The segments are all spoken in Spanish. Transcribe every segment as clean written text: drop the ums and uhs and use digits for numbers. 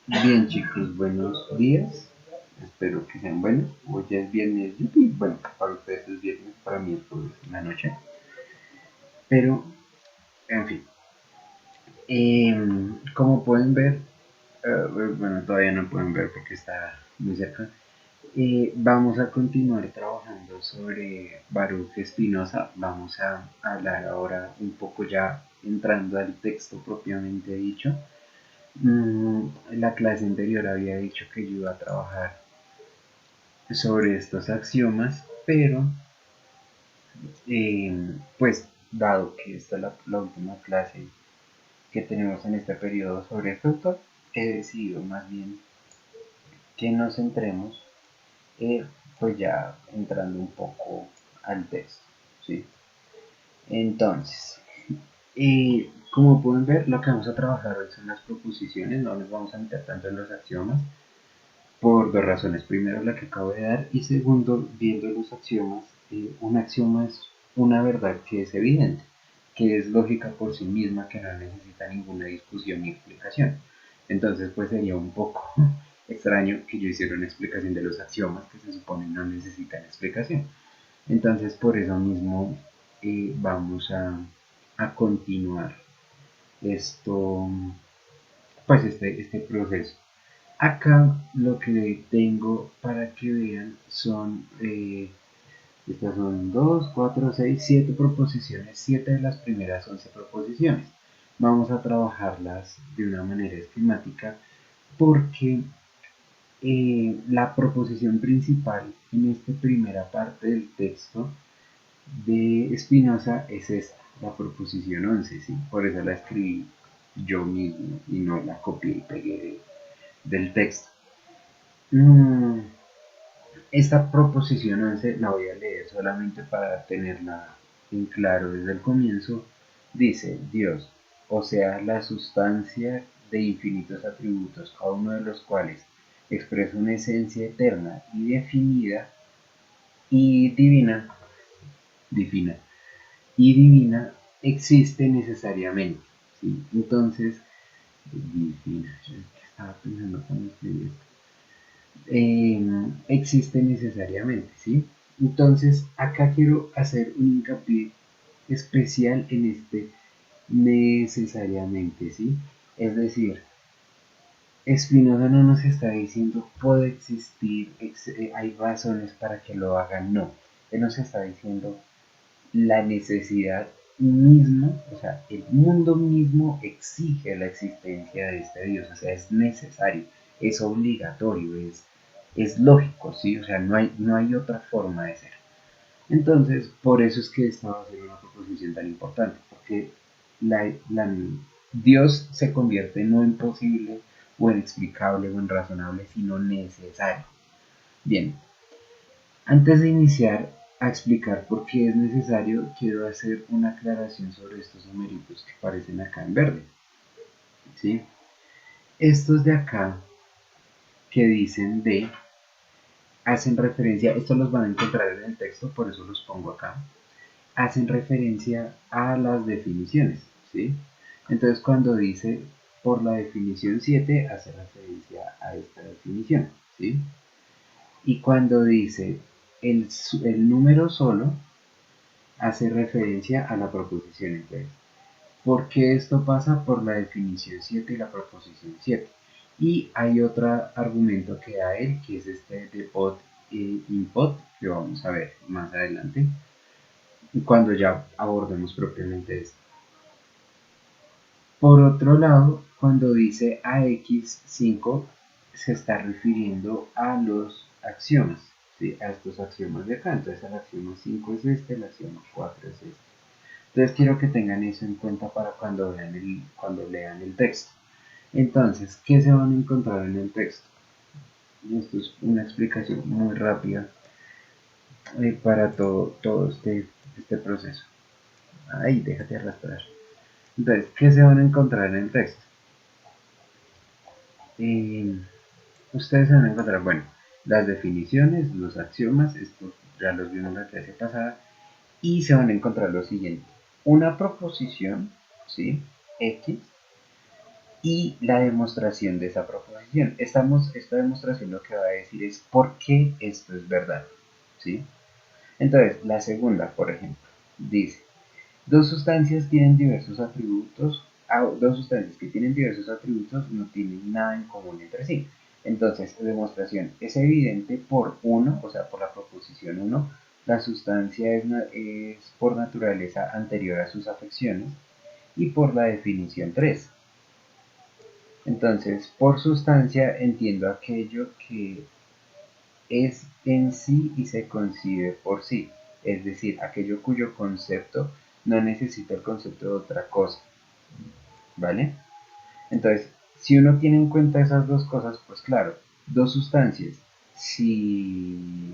Bien chicos, buenos días. Espero que sean buenos. Hoy ya es viernes, yupi. Bueno, para ustedes es viernes, para mí es jueves en la noche. Pero, en fin, como pueden ver, bueno, todavía no pueden ver porque está muy cerca. Vamos a continuar trabajando sobre Baruch Spinoza. Vamos a hablar ahora un poco ya entrando al texto propiamente dicho. La clase anterior había dicho que yo iba a trabajar sobre estos axiomas, pero pues dado que esta es la última clase que tenemos en este periodo sobre este autor, he decidido más bien que nos centremos pues ya entrando un poco al texto, ¿sí? Entonces, como pueden ver, lo que vamos a trabajar hoy son las proposiciones, no nos vamos a meter tanto en los axiomas, por dos razones. Primero, la que acabo de dar, y segundo, viendo los axiomas, un axioma es una verdad que es evidente, que es lógica por sí misma, que no necesita ninguna discusión ni explicación. Entonces, pues sería un poco extraño que yo hiciera una explicación de los axiomas que se supone no necesitan explicación. Entonces, por eso mismo vamos a continuar esto, pues este proceso. Acá lo que tengo para que vean son, estas son 2 4 6 7 proposiciones, 7 de las primeras 11 proposiciones. Vamos a trabajarlas de una manera esquemática porque la proposición principal en esta primera parte del texto de Spinoza es esta, la proposición 11, ¿sí? Por eso la escribí yo mismo y no la copié y pegué del texto. Mm, Esta proposición 11 la voy a leer solamente para tenerla en claro desde el comienzo. Dice, Dios, o sea, la sustancia de infinitos atributos, cada uno de los cuales expresa una esencia eterna y definida y divina, y divina, existe necesariamente. ¿Sí? Entonces, divina, yo estaba pensando cuando escribí esto. Existe necesariamente, ¿sí? Entonces, acá quiero hacer un hincapié especial en este necesariamente, ¿sí? Es decir, Spinoza no nos está diciendo puede existir, hay razones para que lo hagan, no. Él nos está diciendo la necesidad misma, o sea, el mundo mismo exige la existencia de este Dios, o sea, es necesario, es obligatorio, es lógico, ¿sí? O sea, no hay otra forma de ser. Entonces, por eso es que esta va a ser una proposición tan importante, porque la, Dios se convierte no en posible o en explicable o en razonable, sino necesario. Bien, antes de iniciar a explicar por qué es necesario, quiero hacer una aclaración sobre estos numeritos que aparecen acá en verde, ¿sí? Estos de acá que dicen D hacen referencia, estos los van a encontrar en el texto, por eso los pongo acá, hacen referencia a las definiciones, ¿sí? Entonces cuando dice por la definición 7 hace referencia a esta definición, ¿sí? Y cuando dice el número solo, hace referencia a la proposición inversa. ¿Por qué esto pasa? Por la definición 7 y la proposición 7. Y hay otro argumento que da él, que es este de pod e impod, que vamos a ver más adelante, cuando ya abordemos propiamente esto. Por otro lado, cuando dice AX5, se está refiriendo a los axiomas, ¿sí? A estos axiomas de acá. Entonces el axioma 5 es este, el axioma 4 es este. Entonces quiero que tengan eso en cuenta para cuando lean el texto. Entonces, ¿qué se van a encontrar en el texto? Esto es una explicación muy rápida para todo este proceso. Ay, déjate arrastrar. Entonces, ¿qué se van a encontrar en el texto? Eh, Ustedes se van a encontrar, bueno, las definiciones, los axiomas, estos ya los vimos en la clase pasada, y se van a encontrar lo siguiente. Una proposición, ¿sí? X, y la demostración de esa proposición. Esta demostración lo que va a decir es por qué esto es verdad, ¿sí? Entonces, la segunda, por ejemplo, dice, dos sustancias tienen diversos atributos, dos sustancias que tienen diversos atributos no tienen nada en común entre sí. Entonces, la demostración es evidente por uno, o sea, por la proposición uno, la sustancia es por naturaleza anterior a sus afecciones, y por la definición 3. Entonces, por sustancia entiendo aquello que es en sí y se concibe por sí, es decir, aquello cuyo concepto no necesita el concepto de otra cosa, ¿vale? Entonces, si uno tiene en cuenta esas dos cosas, pues claro, dos sustancias, si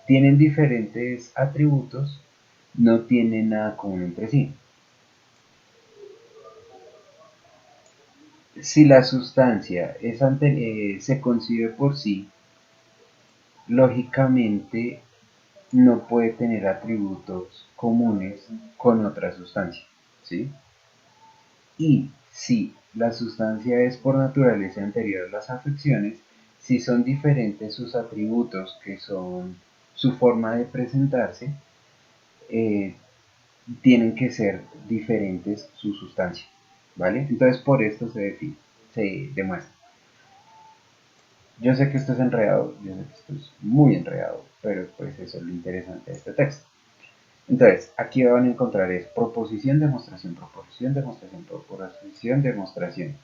tienen diferentes atributos, no tienen nada común entre sí. Si la sustancia se concibe por sí, lógicamente no puede tener atributos comunes con otra sustancia, ¿sí? Y si la sustancia es por naturaleza anterior a las afecciones, si son diferentes sus atributos, que son su forma de presentarse, eh, tienen que ser diferentes su sustancia, ¿vale? Entonces por esto se demuestra. Yo sé que esto es enredado, yo sé que esto es muy enredado, pero pues eso es lo interesante de este texto. Entonces, aquí van a encontrar es proposición, demostración, proposición, demostración, proposición, demostración.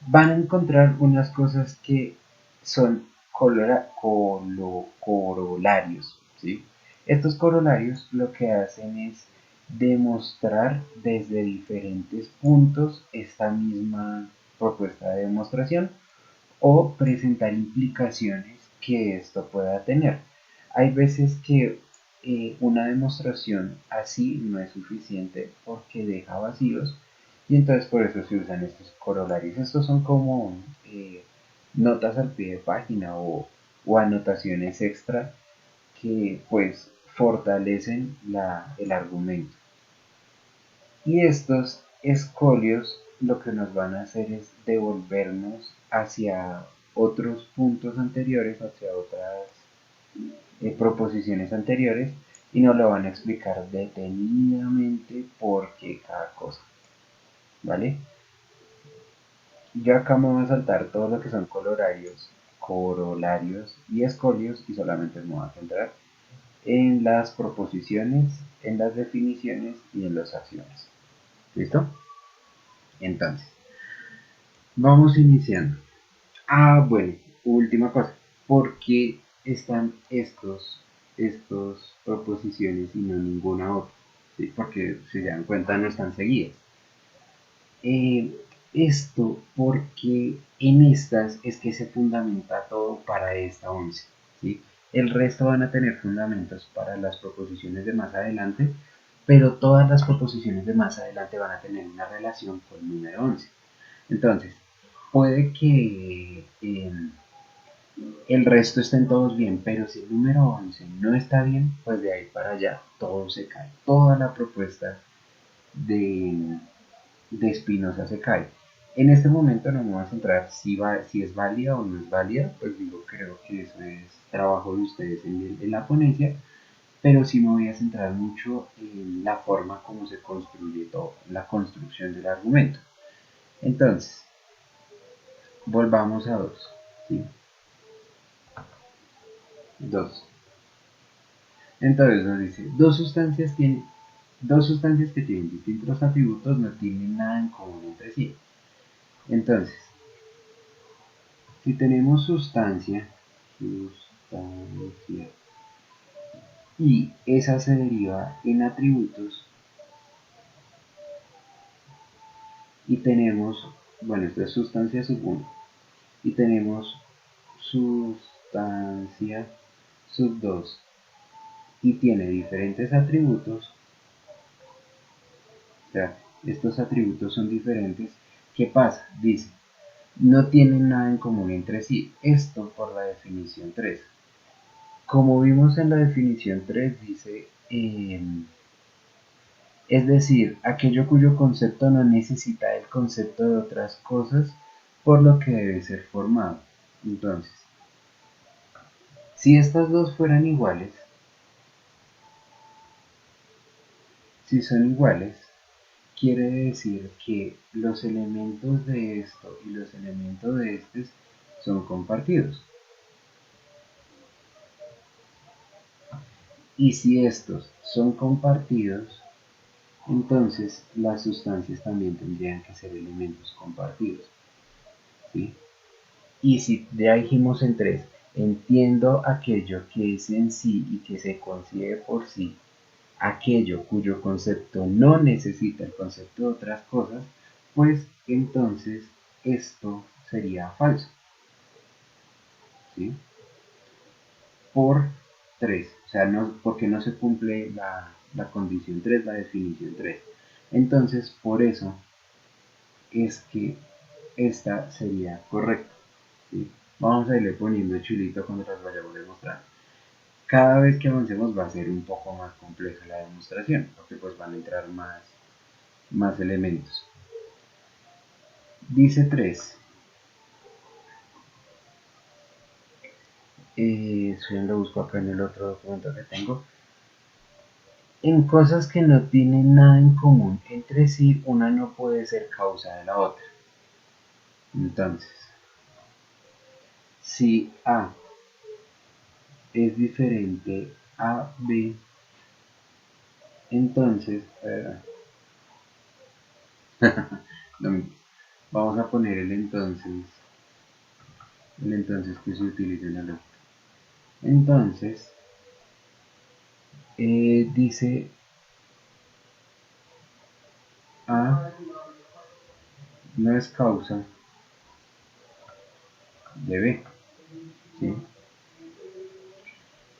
Van a encontrar unas cosas que son corolarios, ¿sí? Estos corolarios lo que hacen es demostrar desde diferentes puntos esta misma propuesta de demostración o presentar implicaciones que esto pueda tener. Hay veces que una demostración así no es suficiente porque deja vacíos y entonces por eso se usan estos corolarios. Estos son como notas al pie de página o anotaciones extra que pues fortalecen el argumento. Y estos escolios lo que nos van a hacer es devolvernos hacia otros puntos anteriores, hacia otras proposiciones anteriores, y nos lo van a explicar detenidamente por qué cada cosa, ¿vale? Yo acá me voy a saltar todo lo que son corolarios y escolios y solamente me voy a centrar en las proposiciones, en las definiciones y en las acciones. ¿Listo? Entonces, vamos iniciando. Bueno, última cosa. ¿Por qué están estos proposiciones y no ninguna otra? ¿Sí? Porque si se dan cuenta no están seguidas. Eh, Esto porque en estas es que se fundamenta todo para esta 11. ¿Sí? El resto van a tener fundamentos para las proposiciones de más adelante, pero todas las proposiciones de más adelante van a tener una relación con el número 11. Entonces, puede que el resto estén todos bien, pero si el número 11 no está bien, pues de ahí para allá todo se cae. Toda la propuesta de, de Spinoza se cae. En este momento no me voy a centrar si es válida o no es válida, pues digo, creo que eso es trabajo de ustedes en la ponencia, pero sí me voy a centrar mucho en la forma como se construye todo, la construcción del argumento. Entonces, volvamos a 2. ¿Sí? 2. Entonces nos dice, dos sustancias que tienen distintos atributos no tienen nada en común entre sí. Entonces, si tenemos sustancia, y esa se deriva en atributos, y tenemos, bueno, esto es sustancia sub 1, y tenemos sustancia sub 2, y tiene diferentes atributos, o sea, estos atributos son diferentes, ¿qué pasa? Dice, no tienen nada en común entre sí. Esto por la definición 3. Como vimos en la definición 3, dice, es decir, aquello cuyo concepto no necesita el concepto de otras cosas por lo que debe ser formado. Entonces, si estas dos fueran iguales, si son iguales, quiere decir que los elementos de esto y los elementos de este son compartidos. Y si estos son compartidos, entonces las sustancias también tendrían que ser elementos compartidos. ¿Sí? Y si ya dijimos en 3, entiendo aquello que es en sí y que se concibe por sí, aquello cuyo concepto no necesita el concepto de otras cosas, pues entonces esto sería falso. ¿Sí? Por 3, o sea, no, porque no se cumple la condición 3, la definición 3. Entonces, por eso es que esta sería correcta. ¿Sí? Vamos a irle poniendo chulito cuando las vayamos demostrando. Cada vez que avancemos va a ser un poco más compleja la demostración, porque pues van a entrar más elementos. Dice 3. Lo busco acá en el otro documento que tengo. En cosas que no tienen nada en común entre sí, una no puede ser causa de la otra. Entonces, si A es diferente a B, entonces, vamos a poner el entonces que se utiliza en la lógica. Entonces, dice A no es causa de B. ¿Sí?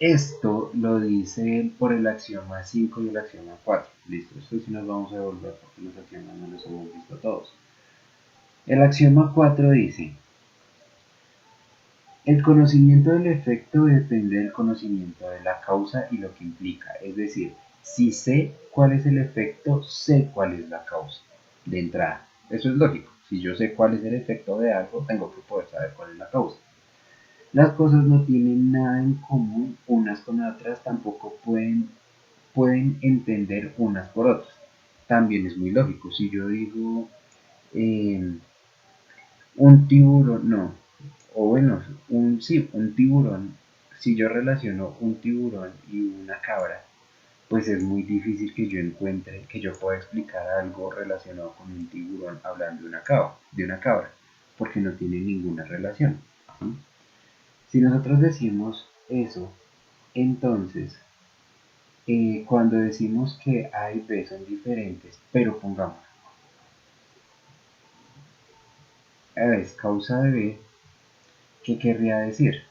Esto lo dice por el axioma 5 y el axioma 4. Listo, esto sí nos vamos a devolver porque los axiomas no los hemos visto todos. El axioma 4 dice: el conocimiento del efecto depende del conocimiento de la causa y lo que implica. Es decir, si sé cuál es el efecto, sé cuál es la causa de entrada. Eso es lógico. Si yo sé cuál es el efecto de algo, tengo que poder saber cuál es la causa. Las cosas no tienen nada en común unas con otras, tampoco pueden entender unas por otras. También es muy lógico. Si yo digo un tiburón, no, o bueno, un tiburón, si yo relaciono un tiburón y una cabra, pues es muy difícil que yo encuentre, que yo pueda explicar algo relacionado con un tiburón hablando de una cabra, porque no tiene ninguna relación. ¿Sí? Si nosotros decimos eso, entonces, cuando decimos que A y B son diferentes, pero pongamos, A es causa de B, ¿qué querría decir?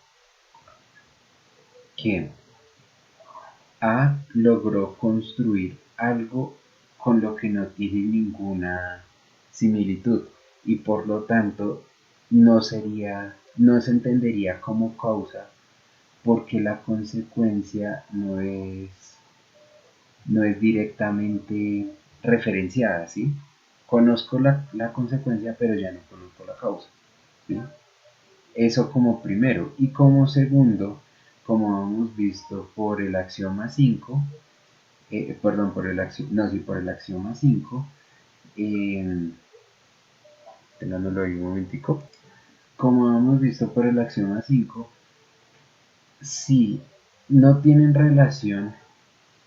Que A logró construir algo con lo que no tiene ninguna similitud y por lo tanto no se entendería como causa porque la consecuencia no es directamente referenciada, ¿sí? Conozco la consecuencia, pero ya no conozco la causa, ¿sí? Eso como primero. Y como segundo, como hemos visto por el axioma 5, perdón, por el axioma 5, eh, tengámoslo ahí un momentico. Como hemos visto por el axioma 5, si no tienen relación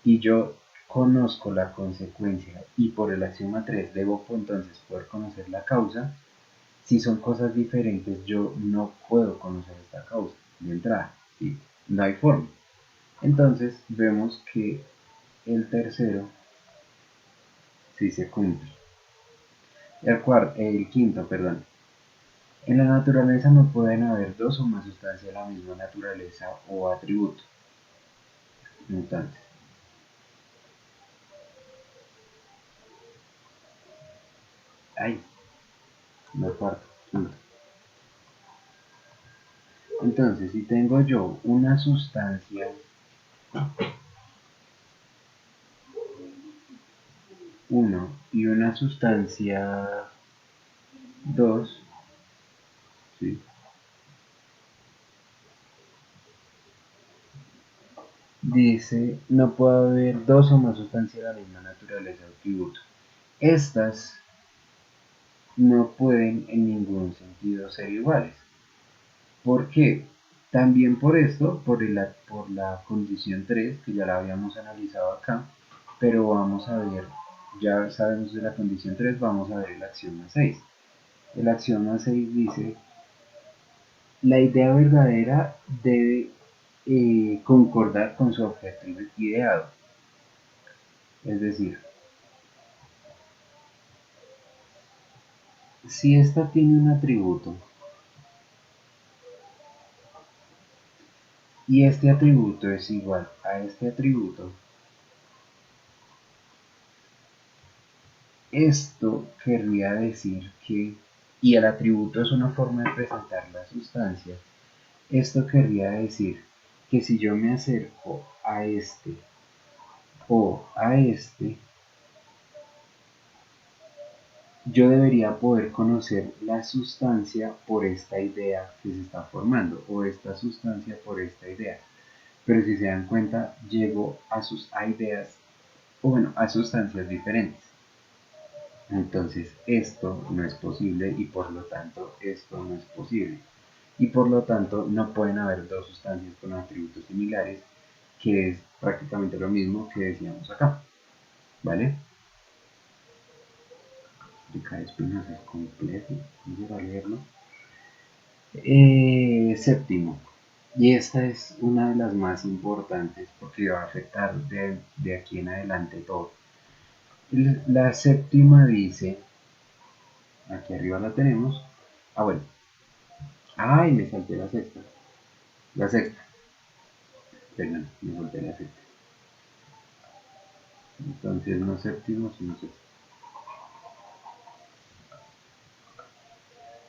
y yo conozco la consecuencia y por el axioma 3 debo entonces poder conocer la causa, si son cosas diferentes yo no puedo conocer esta causa de entrada, ¿sí? No hay forma. Entonces vemos que el tercero sí se cumple. El quinto, perdón. En la naturaleza no pueden haber dos o más sustancias de la misma naturaleza o atributo. Entonces, ay, no cuarto, quinto. Entonces, si tengo yo una sustancia uno y una sustancia 2, ¿sí? Dice, no puede haber dos o más sustancias de la misma naturaleza o atributo. Estas no pueden en ningún sentido ser iguales. ¿Por qué? También por esto, por la condición 3 que ya la habíamos analizado acá, pero vamos a ver, ya sabemos de la condición 3, vamos a ver el axioma 6. El axioma 6 dice, la idea verdadera debe concordar con su objeto ideado. Es decir, si esta tiene un atributo y este atributo es igual a este atributo, esto querría decir que, y el atributo es una forma de presentar la sustancia, esto querría decir que si yo me acerco a este o a este, yo debería poder conocer la sustancia por esta idea que se está formando, o esta sustancia por esta idea. Pero si se dan cuenta, llego a ideas, o bueno, a sustancias diferentes. Entonces esto no es posible y por lo tanto esto no es posible. Y por lo tanto no pueden haber dos sustancias con atributos similares, que es prácticamente lo mismo que decíamos acá. ¿Vale? Ricardo Espinosa es complejo, vamos a leerlo. Séptimo, y esta es una de las más importantes porque va a afectar de aquí en adelante todo. La séptima dice, aquí arriba la tenemos, bueno, ay, me salté la sexta, perdón, me salté la sexta, entonces no séptimo, sino sexta.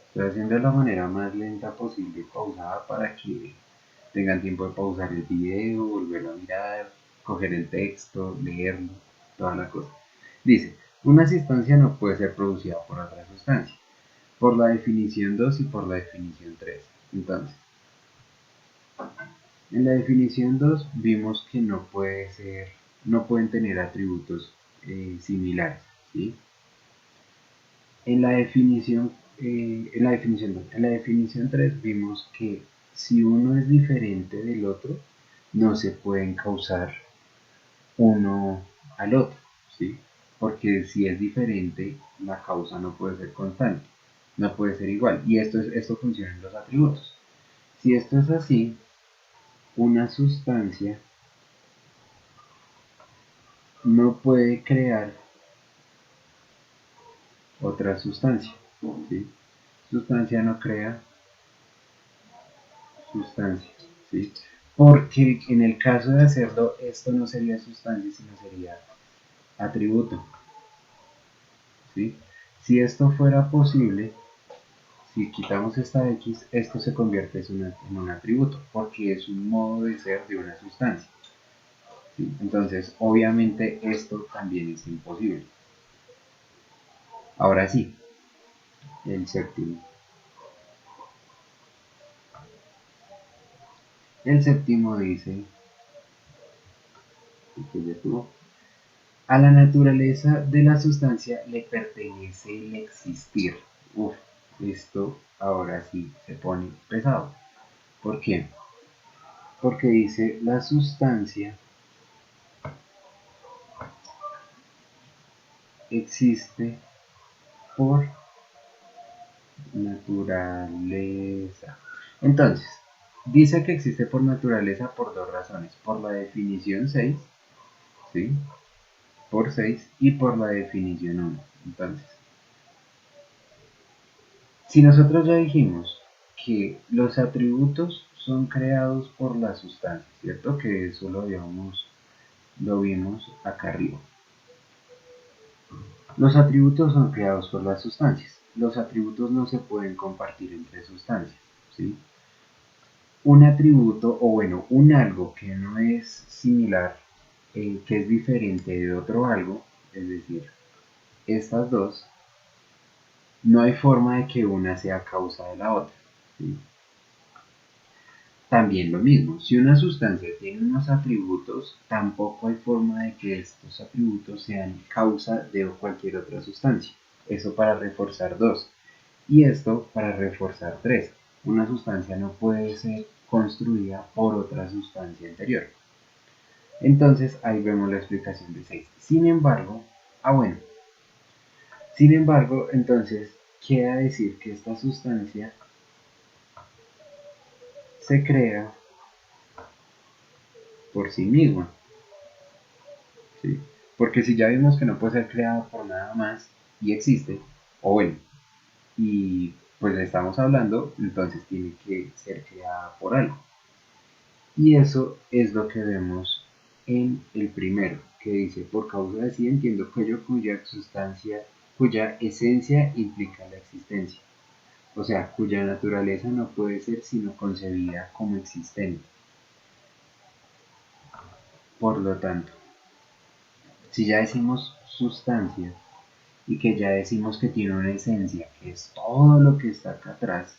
Estoy haciendo de la manera más lenta posible, pausada, para que tengan tiempo de pausar el video, volverlo a mirar, coger el texto, leerlo, toda la cosa. Dice, una sustancia no puede ser producida por otra sustancia, por la definición 2 y por la definición 3. Entonces, en la definición 2 vimos que no pueden tener atributos similares, ¿sí? En la definición, en la definición 3 vimos que si uno es diferente del otro, no se pueden causar uno al otro, ¿sí? Porque si es diferente, la causa no puede ser constante, no puede ser igual. Y esto funciona en los atributos. Si esto es así, una sustancia no puede crear otra sustancia, ¿sí? Sustancia no crea sustancia, ¿sí? Porque en el caso de hacerlo, esto no sería sustancia, sino sería atributo, ¿sí? Si esto fuera posible, si quitamos esta X, esto se convierte en un atributo, porque es un modo de ser de una sustancia, ¿sí? Entonces, obviamente, esto también es imposible. Ahora sí, el séptimo. El séptimo dice, a la naturaleza de la sustancia le pertenece el existir. Uf, esto ahora sí se pone pesado. ¿Por qué? Porque dice la sustancia existe por naturaleza. Entonces, dice que existe por naturaleza por dos razones. Por la definición 6, ¿sí? Por 6 y por la definición 1. Entonces, si nosotros ya dijimos que los atributos son creados por la sustancia, ¿cierto? Que eso lo vimos acá arriba. Los atributos son creados por las sustancias. Los atributos no se pueden compartir entre sustancias, ¿sí? Un atributo, o bueno, un algo que no es similar, que es diferente de otro algo, es decir, estas dos, no hay forma de que una sea causa de la otra. ¿sí? También lo mismo, si una sustancia tiene unos atributos, tampoco hay forma de que estos atributos sean causa de cualquier otra sustancia. Eso para reforzar 2. Y esto para reforzar 3. Una sustancia no puede ser construida por otra sustancia anterior. Entonces ahí vemos la explicación de 6. Sin embargo, bueno, sin embargo, entonces queda decir que esta sustancia se crea por sí misma, ¿sí? Porque si ya vimos que no puede ser creada por nada más y existe, o bueno, y pues le estamos hablando, entonces tiene que ser creada por algo. Y eso es lo que vemos en el primero, que dice, por causa de sí entiendo aquello cuya sustancia, cuya esencia implica la existencia, o sea, cuya naturaleza no puede ser sino concebida como existente. Por lo tanto, si ya decimos sustancia y que ya decimos que tiene una esencia, que es todo lo que está acá atrás,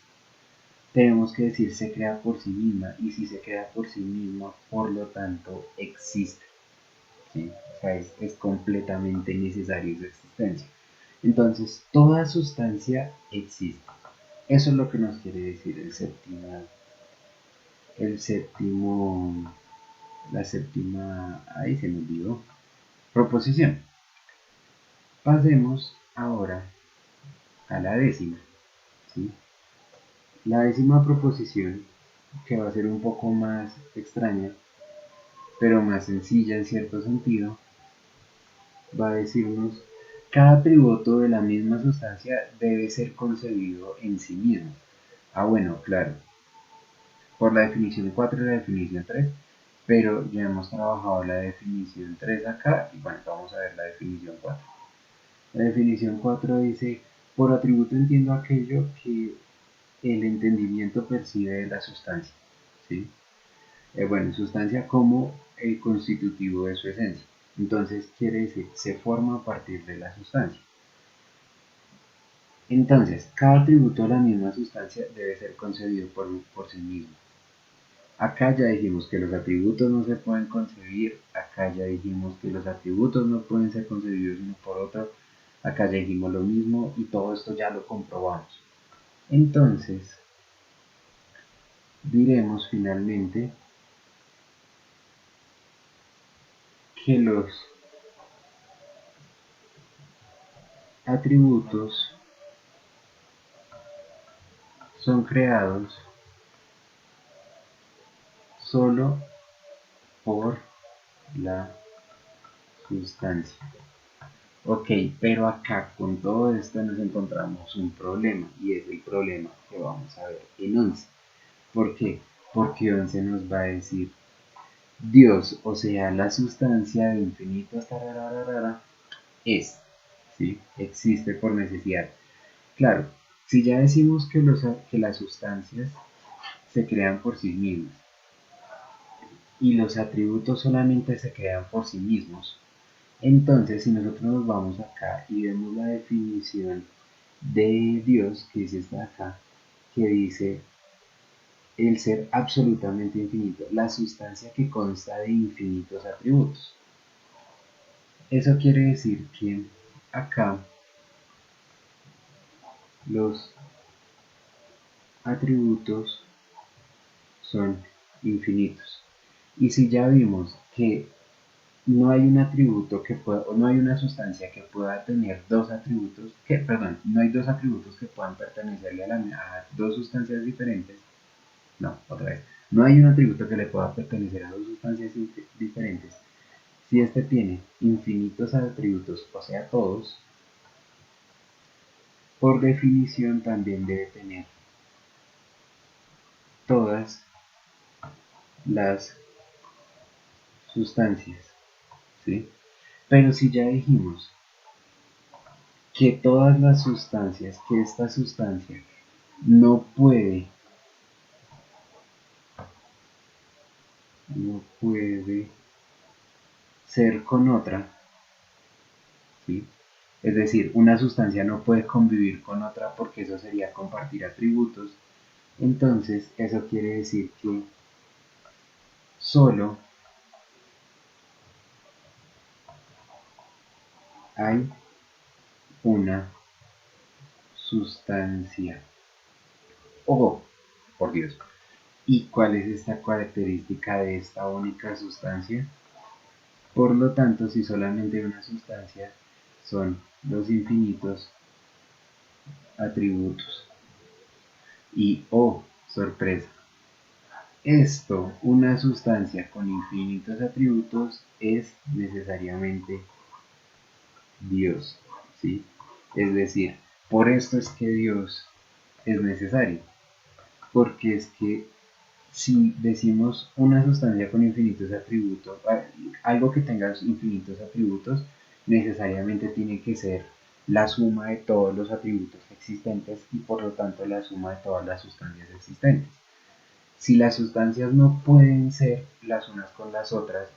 tenemos que decir se crea por sí misma, y si se crea por sí misma, por lo tanto existe. ¿Sí? O sea, es completamente necesario su existencia. Entonces, toda sustancia existe. Eso es lo que nos quiere decir la séptima, ahí se me olvidó, proposición. Pasemos ahora a la décima, ¿sí? La décima proposición, que va a ser un poco más extraña, pero más sencilla en cierto sentido, va a decirnos, cada atributo de la misma sustancia debe ser concebido en sí mismo. Bueno, claro, por la definición 4 y la definición 3, pero ya hemos trabajado la definición 3 acá, y bueno, vamos a ver la definición 4. La definición 4 dice, por atributo entiendo aquello que el entendimiento percibe de la sustancia, ¿sí? Bueno, sustancia como el constitutivo de su esencia. Entonces quiere decir, se forma a partir de la sustancia. Entonces, cada atributo de la misma sustancia debe ser concebido por sí mismo. Acá ya dijimos que los atributos no se pueden concebir, acá ya dijimos que los atributos no pueden ser concebidos uno por otro, acá ya dijimos lo mismo y todo esto ya lo comprobamos. Entonces, diremos finalmente que los atributos son creados solo por la sustancia. Ok, pero acá con todo esto nos encontramos un problema y es el problema que vamos a ver en 11. ¿Por qué? Porque 11 nos va a decir Dios, o sea, la sustancia de infinito hasta rara, es, ¿sí? Existe por necesidad. Claro, si ya decimos que las sustancias se crean por sí mismas y los atributos solamente se crean por sí mismos, entonces si nosotros nos vamos acá y vemos la definición de Dios, que es esta de acá, que dice el ser absolutamente infinito, la sustancia que consta de infinitos atributos. Eso quiere decir que acá los atributos son infinitos. Y si ya vimos que no hay un atributo que pueda, o no hay una sustancia que pueda tener dos atributos, perdón, no hay dos atributos que puedan pertenecerle a dos sustancias diferentes, no, otra vez, no hay un atributo que le pueda pertenecer a dos sustancias diferentes. Si este tiene infinitos atributos, o sea, todos, por definición también debe tener todas las sustancias, ¿sí? Pero si ya dijimos que todas las sustancias, que esta sustancia no puede, no puede ser con otra, ¿sí? Es decir, una sustancia no puede convivir con otra porque eso sería compartir atributos. Entonces, eso quiere decir que solo hay una sustancia. Oh, por Dios. ¿Y cuál es esta característica de esta única sustancia? Por lo tanto, si solamente hay una sustancia, son los infinitos atributos. Y, oh, sorpresa, esto, una sustancia con infinitos atributos, es necesariamente Dios, ¿sí? Es decir, por esto es que Dios es necesario, porque es que si decimos una sustancia con infinitos atributos, algo que tenga infinitos atributos, necesariamente tiene que ser la suma de todos los atributos existentes y por lo tanto la suma de todas las sustancias existentes. Si las sustancias no pueden ser las unas con las otras,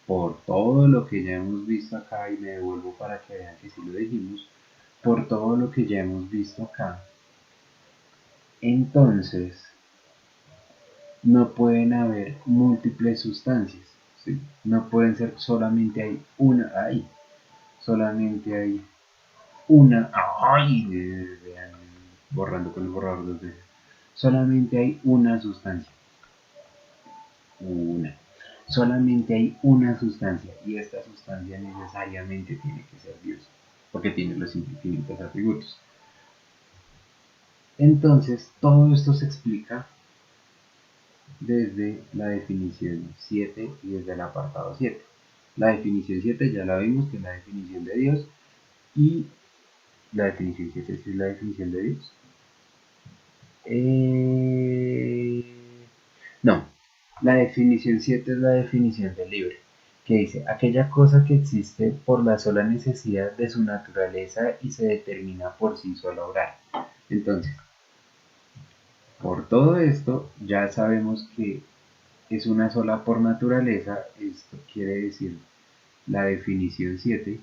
por todo lo que ya hemos visto acá, y me devuelvo para que vean que sí lo dijimos, por todo lo que ya hemos visto acá, entonces no pueden haber múltiples sustancias, ¿sí? No pueden ser solamente hay una, ahí, solamente hay una, ay, vean, borrando con el borrador dos veces, solamente hay una sustancia, una, solamente hay una sustancia y esta sustancia necesariamente tiene que ser Dios, porque tiene los infinitos atributos. Entonces, todo esto se explica desde la definición 7 y desde el apartado 7. La definición 7 ya la vimos, que es la definición de Dios, y la definición 7 es la definición de Dios. No, la definición 7 es la definición del libre, que dice aquella cosa que existe por la sola necesidad de su naturaleza y se determina por sí sola obrar. Entonces, por todo esto, ya sabemos que es una sola por naturaleza, esto quiere decir la definición 7,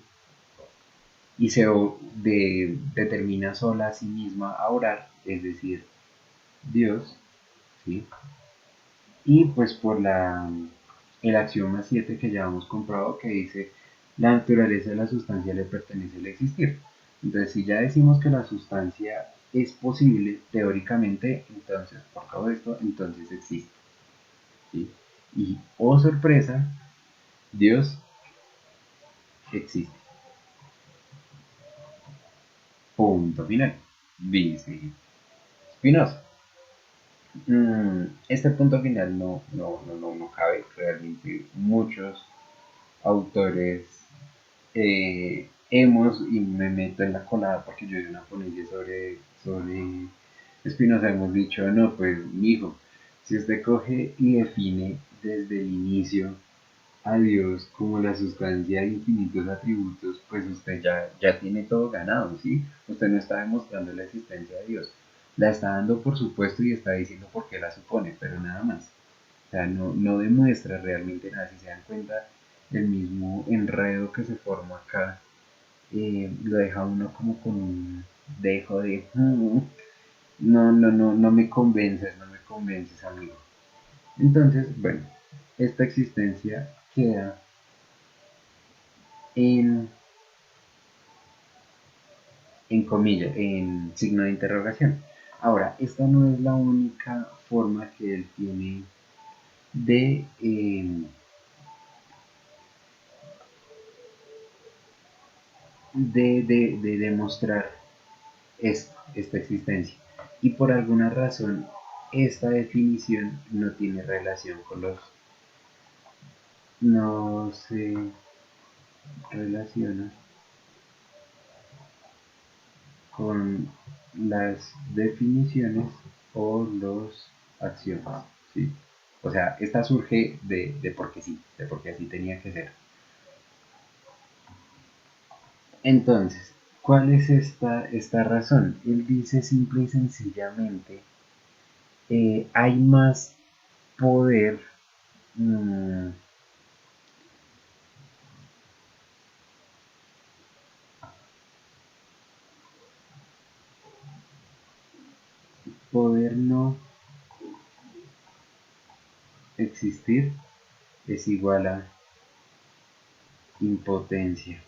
y se determina sola a sí misma a orar, es decir, Dios, ¿sí? Y pues por el axioma 7 que ya hemos comprobado que dice la naturaleza de la sustancia le pertenece el existir. Entonces, si ya decimos que la sustancia es posible teóricamente, entonces por todo esto, entonces existe, ¿sí? Y, oh sorpresa, Dios existe. Punto final. Dice Spinoza. Este punto final no cabe. Realmente muchos autores hemos, y me meto en la colada porque yo hice una ponencia sobre Spinoza, hemos dicho, no, pues, mijo, si usted coge y define desde el inicio a Dios como la sustancia de infinitos atributos, pues usted ya tiene todo ganado, ¿sí? Usted no está demostrando la existencia de Dios. La está dando por supuesto y está diciendo por qué la supone, pero nada más. O sea, no demuestra realmente nada. Si se dan cuenta, el mismo enredo que se forma acá lo deja uno como con un dejo de no me convences, no me convences, amigo. Entonces, bueno, esta existencia queda en, en comillas, en signo de interrogación. Ahora, esta no es la única forma que él tiene de, de demostrar esta existencia. Y por alguna razón, esta definición no tiene relación con los... No se relaciona con las definiciones o los axiomas, ¿sí? O sea, esta surge de porque sí, de porque así tenía que ser. Entonces, ¿cuál es esta razón? Él dice simple y sencillamente, hay más poder, mmm, poder no. existir es igual a impotencia.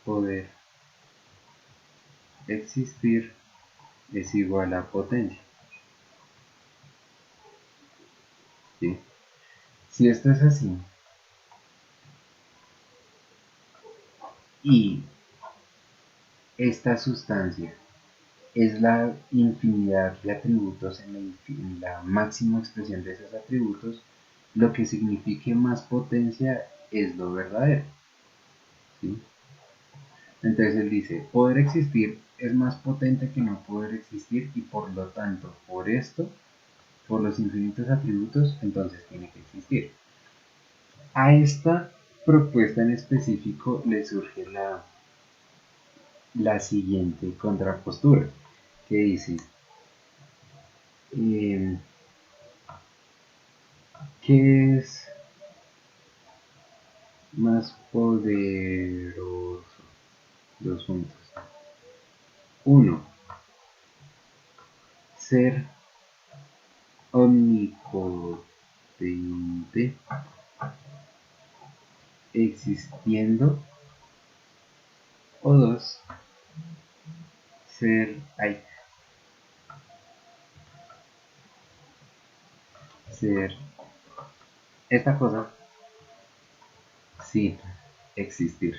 Poder existir es igual a potencia. ¿Sí? Si esto es así y esta sustancia es la infinidad de atributos en la máxima expresión de esos atributos, lo que signifique más potencia es lo verdadero. ¿Sí? Entonces él dice, poder existir es más potente que no poder existir y por lo tanto, por esto, por los infinitos atributos, entonces tiene que existir. A esta propuesta en específico le surge la siguiente contrapostura, que dice, eh, ¿qué es más poderoso? Dos puntos. Uno, ser omnipotente existiendo. O dos, ser esta cosa sin existir.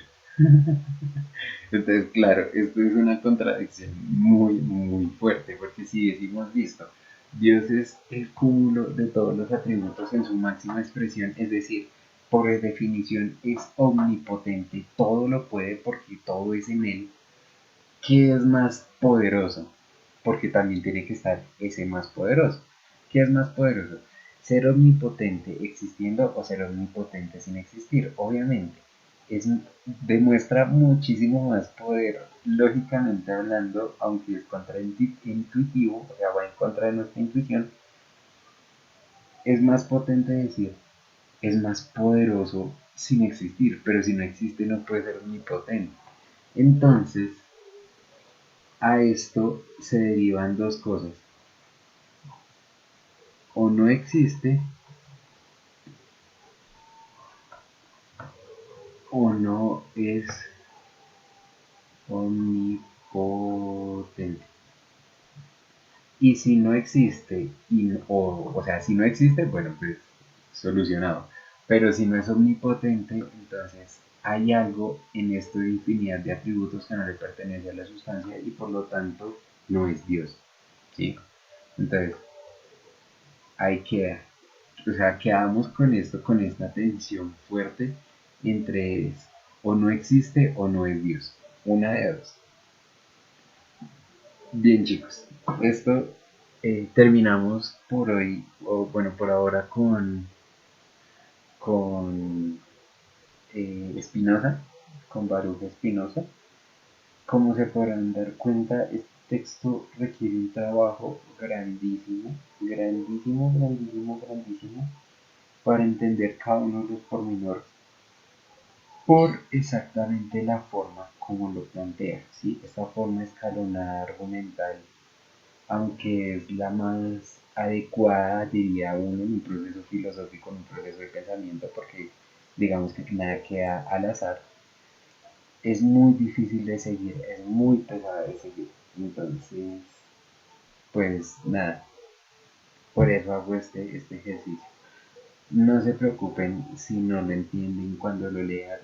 Entonces, claro, esto es una contradicción muy, muy fuerte, porque si decimos, listo, Dios es el cúmulo de todos los atributos en su máxima expresión, es decir, por definición es omnipotente, todo lo puede porque todo es en él. ¿Qué es más poderoso? Porque también tiene que estar ese más poderoso. ¿Qué es más poderoso? ¿Ser omnipotente existiendo o ser omnipotente sin existir? Obviamente, es, demuestra muchísimo más poder, lógicamente hablando, aunque es contraintuitivo, o sea, va en contra de nuestra intuición, es más potente decir, es más poderoso sin existir, pero si no existe no puede ser omnipotente. Entonces, a esto se derivan dos cosas. O no existe o no es omnipotente. Y si no existe, o sea, si no existe, bueno, pues solucionado. Pero si no es omnipotente, entonces hay algo en esto de infinidad de atributos que no le pertenece a la sustancia y por lo tanto no es Dios. ¿Sí? Entonces, ahí queda. O sea, quedamos con esto, con esta tensión fuerte entre o no existe o no es Dios. Una de dos. Bien, chicos, esto terminamos por hoy, o bueno, por ahora con Spinoza, con Baruch Spinoza. Como se podrán dar cuenta, este texto requiere un trabajo grandísimo, grandísimo, grandísimo, grandísimo, para entender cada uno de los pormenores por exactamente la forma como lo plantea, ¿sí? Esta forma escalonada argumental, aunque es la más adecuada, diría uno, en un proceso filosófico, en un proceso de pensamiento, porque digamos que nada queda al azar, es muy difícil de seguir, es muy pesada de seguir. Entonces, pues nada, por eso hago este ejercicio. No se preocupen si no lo entienden cuando lo lean.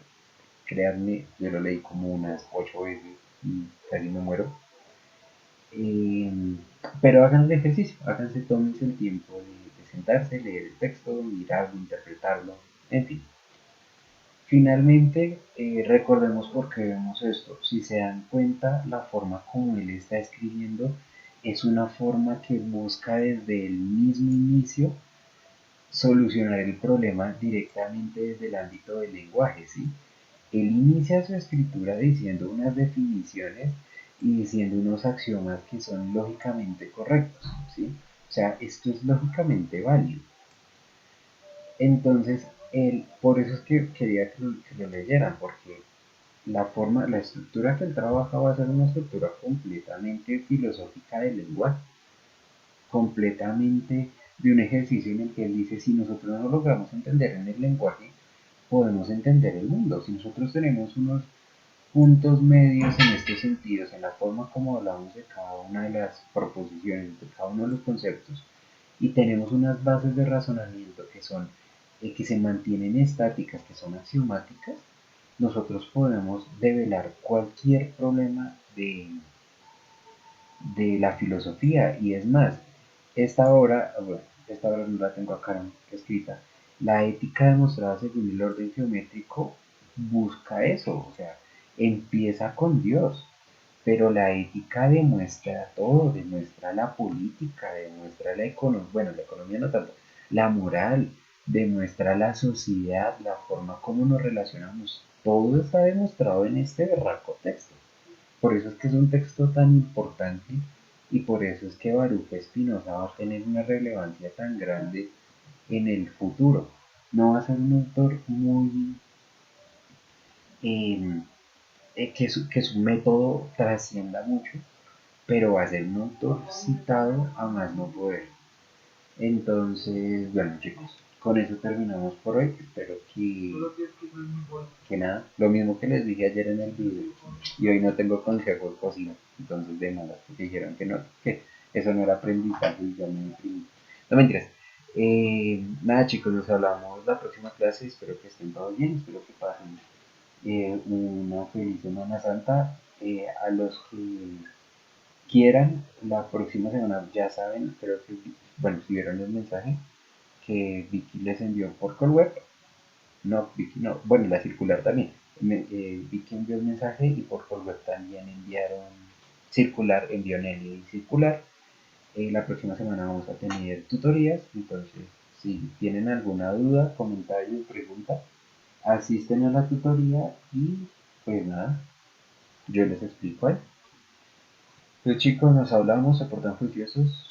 Créanme, yo lo leí como unas 8 veces y casi me muero. Eh, pero hagan el ejercicio, háganse, tómense el tiempo de sentarse, leer el texto, mirarlo, interpretarlo, en fin. Finalmente, recordemos por qué vemos esto. Si se dan cuenta, la forma como él está escribiendo es una forma que busca desde el mismo inicio solucionar el problema directamente desde el ámbito del lenguaje, ¿sí? Él inicia su escritura diciendo unas definiciones y diciendo unos axiomas que son lógicamente correctos, ¿sí? O sea, esto es lógicamente válido. Entonces, por eso es que quería que lo leyeran, porque la forma, la estructura que él trabaja va a ser una estructura completamente filosófica del lenguaje. completamente de un ejercicio en el que él dice, si nosotros no logramos entender en el lenguaje, podemos entender el mundo. Si nosotros tenemos unos puntos medios en estos sentidos, en la forma como hablamos de cada una de las proposiciones, de cada uno de los conceptos, y tenemos unas bases de razonamiento que son, que se mantienen estáticas, que son axiomáticas, nosotros podemos develar cualquier problema de la filosofía. Y es más, bueno, esta obra no la tengo acá escrita, la ética demostrada según el orden geométrico busca eso, o sea, empieza con Dios, pero la ética demuestra todo, demuestra la política, demuestra la economía, bueno, la economía no tanto, la moral, demuestra la sociedad, la forma como nos relacionamos, todo está demostrado en este berraco texto. Por eso es que es un texto tan importante y por eso es que Baruch Spinoza va a tener una relevancia tan grande en el futuro. No va a ser un autor muy eh, que su método trascienda mucho, pero va a ser un autor citado a más no poder. Entonces, bueno chicos, con eso terminamos por hoy. Espero que nada, lo mismo que les dije ayer en el video. Y hoy no tengo consejo de cocina, entonces de nada, porque dijeron que no, que eso no era aprendizaje y ya me deprimí. No mentiras. Nada chicos, nos hablamos la próxima clase, espero que estén todos bien, espero que pasen una feliz Semana Santa. A los que quieran, la próxima semana ya saben, creo que, bueno, si vieron el mensaje que Vicky les envió por Colweb, no, Vicky no, bueno, la circular también. Vicky envió el mensaje y por Colweb también enviaron circular, envió Nelly circular. La próxima semana vamos a tener tutorías, entonces si tienen alguna duda, comentario, pregunta, asisten a la tutoría y pues nada, yo les explico ahí. Pues chicos, nos hablamos, se portan juiciosos,